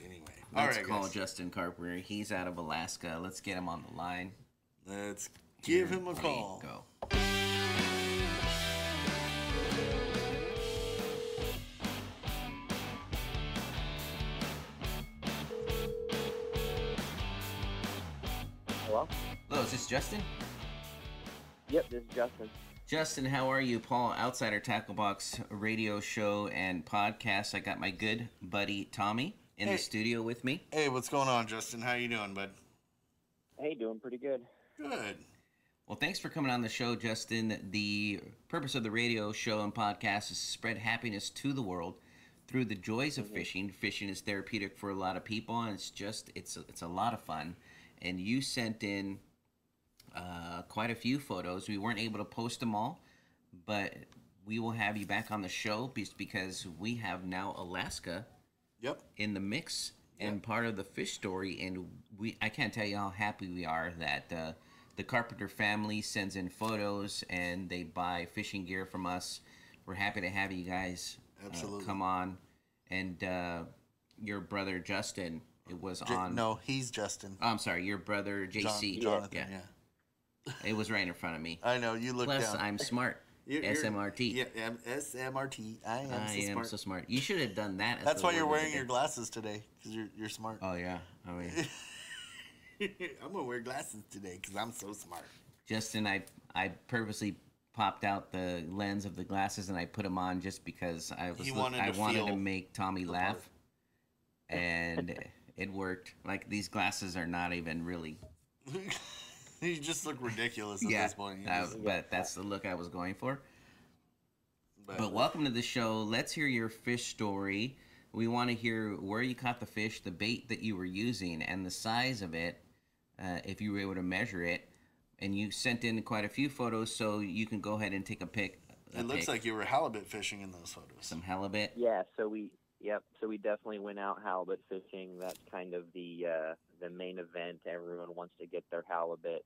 Anyway. Let's call Justin Carpenter. He's out of Alaska. Let's get him on the line. Let's give him a call. Go. Hello? Hello, is this Justin? Yep, this is Justin. Justin, how are you? Paul, Outsider Tackle Box radio show and podcast. I got my good buddy Tommy in the studio with me. Hey, what's going on, Justin? How you doing, bud? Hey, doing pretty good. Good. Well, thanks for coming on the show, Justin. The purpose of the radio show and podcast is to spread happiness to the world through the joys of fishing. Fishing is therapeutic for a lot of people, and it's a lot of fun. And you sent in quite a few photos. We weren't able to post them all, but we will have you back on the show because we have now Alaska in the mix and part of the fish story. And I can't tell you how happy we are that the Carpenter family sends in photos and they buy fishing gear from us. We're happy to have you guys come on. And your brother Justin, it was on. No, he's Justin. Oh, I'm sorry, your brother JC. Jonathan, yeah. It was right in front of me. I know, you look down. Plus, I'm smart. SMRT. Yeah, SMRT. I am so smart. You should have done that. That's why you're wearing your glasses today, because you're smart. Oh, yeah. I mean, I'm going to wear glasses today, because I'm so smart. Justin, I purposely popped out the lens of the glasses, and I put them on just because I wanted to make Tommy laugh. And it worked. Like, these glasses are not even really... You just look ridiculous at this point. But that's the look I was going for. But welcome to the show. Let's hear your fish story. We want to hear where you caught the fish, the bait that you were using, and the size of it, if you were able to measure it. And you sent in quite a few photos, so you can go ahead and take a pic. It looks like you were halibut fishing in those photos. Some halibut? Yeah, so we definitely went out halibut fishing. That's kind of the main event. Everyone wants to get their halibut.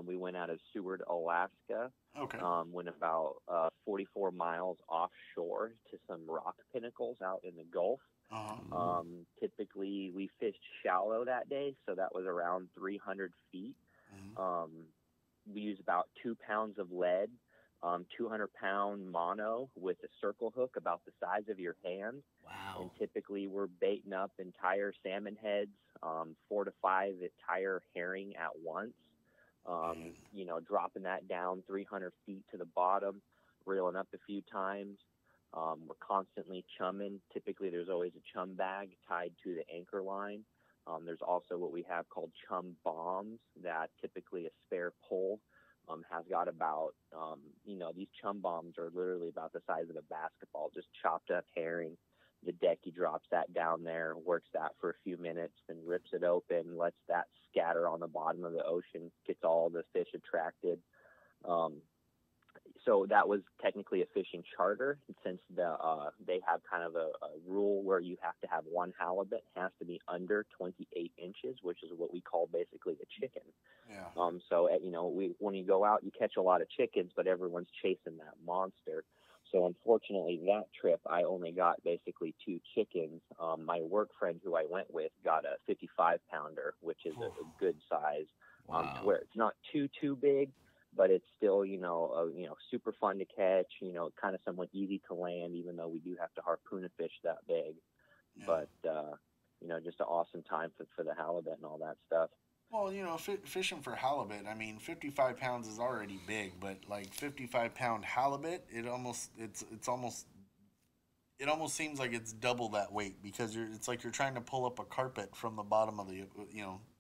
We went out of Seward, Alaska. Okay. Went about 44 miles offshore to some rock pinnacles out in the Gulf. Uh-huh. Typically, we fished shallow that day, so that was around 300 feet. Mm-hmm. We used about 2 pounds of lead, 200-pound mono with a circle hook about the size of your hand. Wow. And typically we're baiting up entire salmon heads, 4 to 5 entire herring at once. Dropping that down 300 feet to the bottom, reeling up a few times. We're constantly chumming. Typically there's always a chum bag tied to the anchor line. There's also what we have called chum bombs that typically a spare pole has got about, these chum bombs are literally about the size of a basketball, just chopped up herring. The decky drops that down there, works that for a few minutes, then rips it open, lets that scatter on the bottom of the ocean, gets all the fish attracted. So that was technically a fishing charter, since they have kind of a rule where you have to have one halibut, has to be under 28 inches, which is what we call basically a chicken. Yeah. When you go out, you catch a lot of chickens, but everyone's chasing that monster. So unfortunately, that trip, I only got basically 2 chickens. My work friend who I went with got a 55-pounder, which is a good size, to where it's not too big, but it's still, super fun to catch, kind of somewhat easy to land, even though we do have to harpoon a fish that big. Yeah. But, just an awesome time for the halibut and all that stuff. Well, fishing for halibut, 55 pounds is already big, but like 55-pound halibut, it almost seems like it's double that weight, because it's like you're trying to pull up a carpet from the bottom of the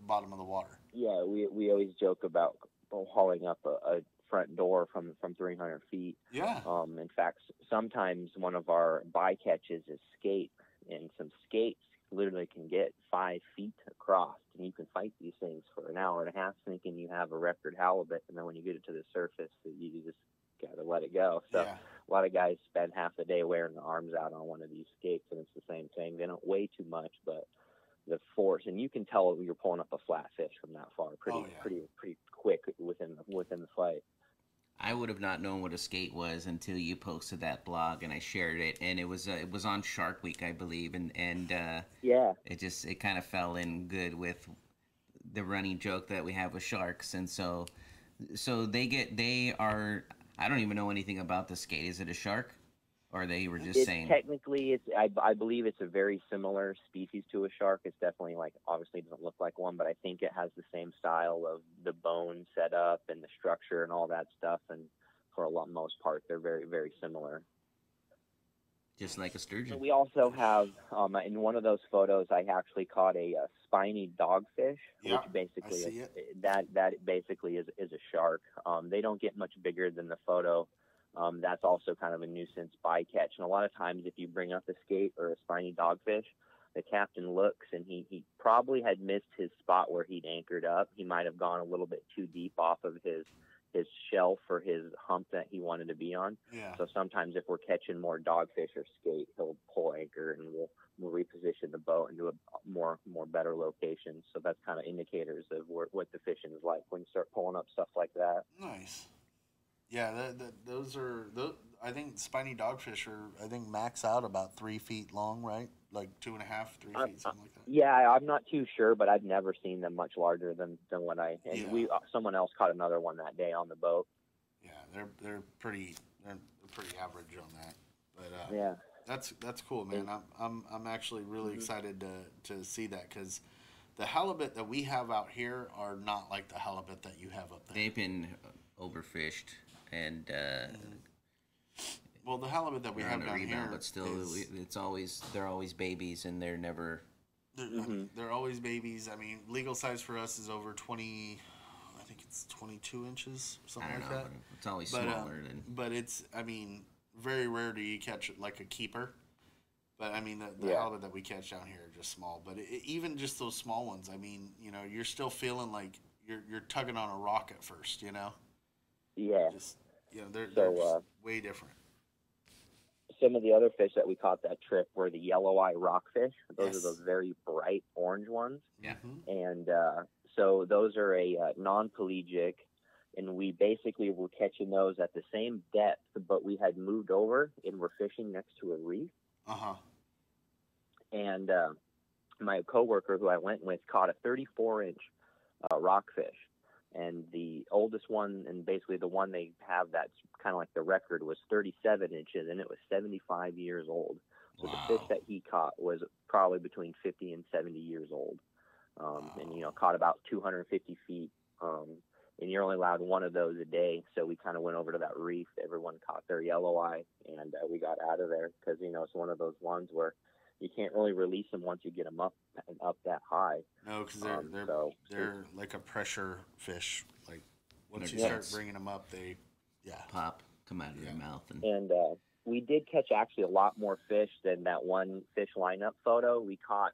bottom of the water. Yeah, we always joke about hauling up a front door from 300 feet. Yeah. In fact, sometimes one of our bycatches is skate, and some skates literally can get 5 feet across, and you can fight these things for an hour and a half thinking you have a record halibut, and then when you get it to the surface, you just gotta let it go. So a lot of guys spend half the day wearing their arms out on one of these skates, and it's the same thing. They don't weigh too much, but the force, and you can tell you're pulling up a flat fish from that far pretty quick within the fight. I would have not known what a skate was until you posted that blog and I shared it, and it was on Shark Week, I believe, and Yeah. it kind of fell in good with the running joke that we have with sharks, and so they are. I don't even know anything about the skate. Is it a shark, or they were just It's saying? technically, I believe it's a very similar species to a shark. It's definitely like, obviously it doesn't look like one, but I think it has the same style of the bone setup and the structure and all that stuff. And for most part, they're very, very similar. Just like a sturgeon. We also have, in one of those photos, I actually caught a spiny dogfish, Yeah, which basically I see it. that basically is a shark. They don't get much bigger than the photo. That's also kind of a nuisance bycatch. And a lot of times, if you bring up a skate or a spiny dogfish, the captain looks and he probably had missed his spot where he'd anchored up. He might have gone a little bit too deep off of his shelf or his hump that he wanted to be on. Yeah. So sometimes if we're catching more dogfish or skate, he'll pull anchor and we'll reposition the boat into a more better location. So that's kind of indicators of what the fishing is like when you start pulling up stuff like that. Nice. Yeah, those are those. I think spiny dogfish are, I think, max out about 3 feet long, right? Like 2.5, 3 feet, something like that. Yeah, I'm not too sure, but I've never seen them much larger than what I. And Yeah. someone else caught another one that day on the boat. Yeah, they're pretty average on that. But Yeah. that's cool, man. I'm actually really excited to see that, because the halibut that we have out here are not like the halibut that you have up there. They've been overfished, and well, the halibut that we they're have on a down rebound, here, but still, they're always babies, and they're never. they're always babies. I mean, legal size for us is over 20. I think it's 22 inches, something I don't like know. that. But it's always But smaller than. but it's, I mean, very rare do you catch like a keeper. But I mean, the Yeah. halibut that we catch down here are just small. But even just those small ones, I mean, you're still feeling like you're tugging on a rock at first, Yeah. Just they're So, just way different. Some of the other fish that we caught that trip were the yellow eye rockfish. Those Yes. are those very bright orange ones. Yeah. And so those are a non-pelagic, and we basically were catching those at the same depth, but we had moved over and we're fishing next to a reef. And my coworker who I went with caught a 34-inch rockfish. And the oldest one, and basically the one they have that's kind of like the record, was 37 inches, and it was 75 years old. So Wow. the fish that he caught was probably between 50 and 70 years old. And, caught about 250 feet. And you're only allowed one of those a day. So we kind of went over to that reef. Everyone caught their yellow eye, and we got out of there because, it's one of those ones where you can't really release them once you get them up that high. No, because they're like a pressure fish. Like once you start bringing them up, they Pop, come out of your mouth, And we did catch actually a lot more fish than that one fish lineup photo. We caught,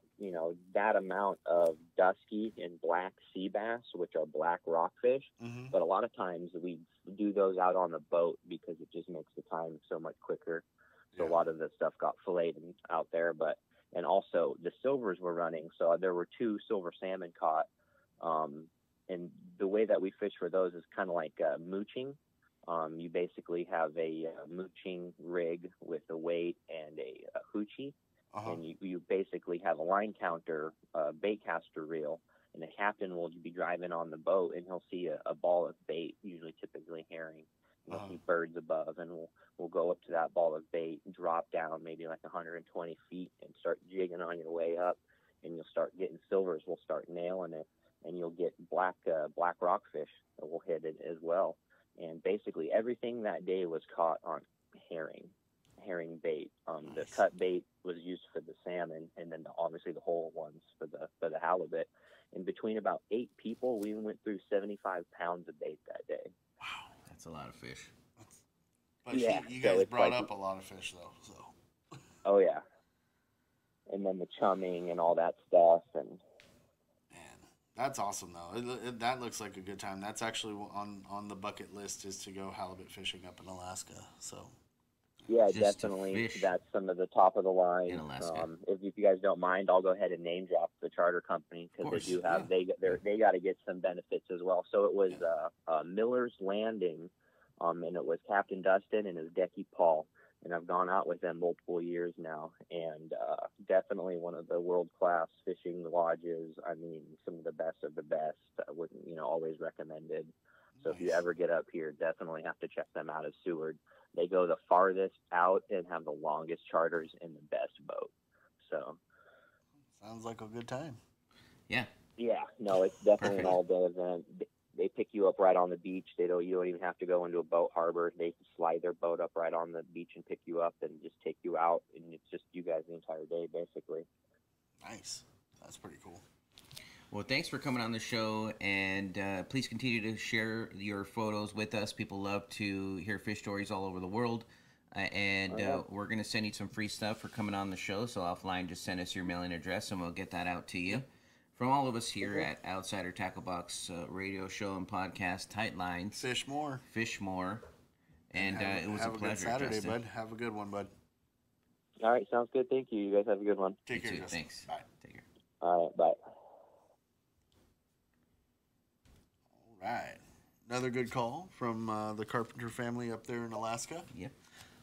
that amount of dusky and black sea bass, which are black rockfish. Mm-hmm. But a lot of times we do those out on the boat because it just makes the time so much quicker. So a lot of the stuff got filleted out there, and also the silvers were running. So there were 2 silver salmon caught. And the way that we fish for those is kind of like mooching. You basically have a mooching rig with a weight and a hoochie. And you basically have a line counter, bait caster reel, and the captain will be driving on the boat, and he'll see a ball of bait, usually typically herring. You'll see birds above, and we'll go up to that ball of bait, drop down maybe like 120 feet, and start jigging on your way up, and you'll start getting silvers. We'll start nailing it, and you'll get black rockfish that will hit it as well. And basically everything that day was caught on herring bait. The cut bait was used for the salmon, and then obviously the whole ones for the halibut. And between about 8 people, we went through 75 pounds of bait that day. Wow, that's a lot of fish. But you guys brought up a lot of fish, though. So. Oh yeah. And then the chumming and all that stuff, and. Man, that's awesome though. That looks like a good time. That's actually on the bucket list, is to go halibut fishing up in Alaska. So. Yeah, Just definitely. That's some of the top of the line. In Alaska. If you guys don't mind, I'll go ahead and name drop the charter company because they do have they got to get some benefits as well. So it was Miller's Landing And it was Captain Dustin and his decky Paul. And I've gone out with them multiple years now, and definitely one of the world-class fishing lodges. I mean, some of the best of the best. I wouldn't, always recommended. So if you ever get up here, definitely have to check them out as Seward. They go the farthest out and have the longest charters in the best boat. So sounds like a good time. Yeah. Yeah, no, it's definitely an all-day event. They pick you up right on the beach. You don't even have to go into a boat harbor. They slide their boat up right on the beach and pick you up and just take you out, and it's just you guys the entire day, basically. Nice. That's pretty cool. Well, thanks for coming on the show, and please continue to share your photos with us. People love to hear fish stories all over the world, and we're going to send you some free stuff for coming on the show, so offline, just send us your mailing address, and we'll get that out to you. From all of us here at Outsider Tackle Box radio show and podcast, Tight Lines. Fish more. Fish more. And it was a pleasure, Good Saturday, Justin. bud. Have a good one, bud. All right, sounds good. Thank you. You guys have a good one. Take care, too. Justin. Thanks. Bye. Take care. All right, bye. All right. Another good call from the Carpenter family up there in Alaska. Yep.